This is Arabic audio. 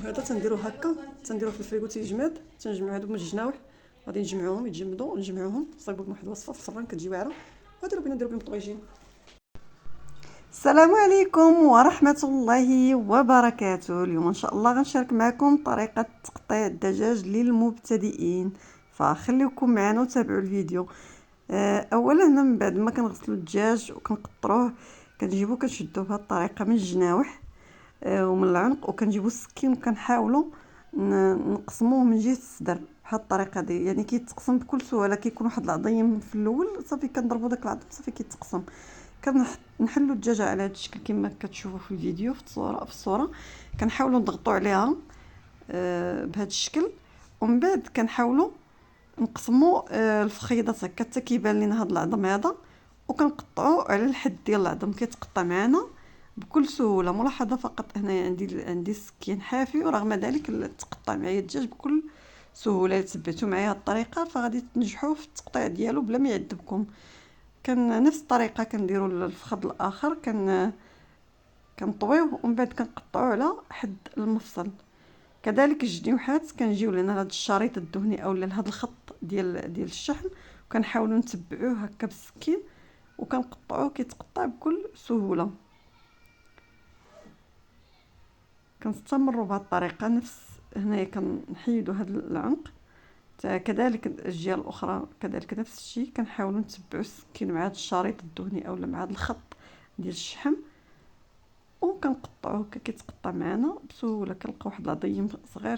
هذا تنديرو هكا، تنديروه في الفريغو تيجمد. تنجمعو هادو من الجناوح، غادي نجمعوهم يتجمدوا، نجمعوهم نصايبو لهم واحد الوصفه في الفران كتجي واعره، ونديرو بهم الطبيجين. السلام عليكم ورحمه الله وبركاته. اليوم ان شاء الله غنشارك معكم طريقه تقطيع الدجاج للمبتدئين، فخليكم معنا وتابعوا الفيديو. اولا هنا من بعد ما كنغسلوا الدجاج وكنقطروه، كنجيبو كنشدوه بهذه الطريقه من الجناوح ومن العنق، وكنجيبو السكين وكنحاولوا نقسموه من جهه الصدر بهذه الطريقه دي. يعني كيتقسم بكل سهوله، كيكون واحد العظيم في الاول صافي كنضربوا داك العظيم صافي كيتقسم. كنحلوا الدجاجه على هذا الشكل كما كتشوفوا في الفيديو في الصوره. كنحاولوا نضغطوا عليها بهذا الشكل، ومن بعد كنحاولوا نقسموا الفخيضات هكا حتى كيبان لينا هذا العظم هذا، وكنقطعوا على الحد ديال العظم كيتقطع معنا بكل سهوله. ملاحظه فقط، هنا عندي السكين حافي، ورغم ذلك تقطع معايا الدجاج بكل سهوله. تبعتوا معايا هذه الطريقه فغادي تنجحوا في التقطيع ديالو بلا ما يعذبكم. كان نفس الطريقه كنديروا الفخذ الاخر، كنطويوه ومن بعد كنقطعوه على حد المفصل. كذلك الجنيوحات كنجيو لنا هذا الشريط الدهني اولا هذا الخط ديال الشحم، وكنحاولوا نتبعوه هكا بالسكين وكنقطعوه كيتقطع بكل سهوله. كنستمروا بهذه الطريقه. نفس هنايا كنحيدوا هذا العنق، كذلك الجهه الاخرى كذلك نفس الشيء. كنحاولوا نتبعوا السكين مع هذا الشريط الدهني اولا مع هذا الخط ديال الشحم، وكنقطعوه كيتقطع معنا بسهوله. كنلقاو واحد العظيم صغير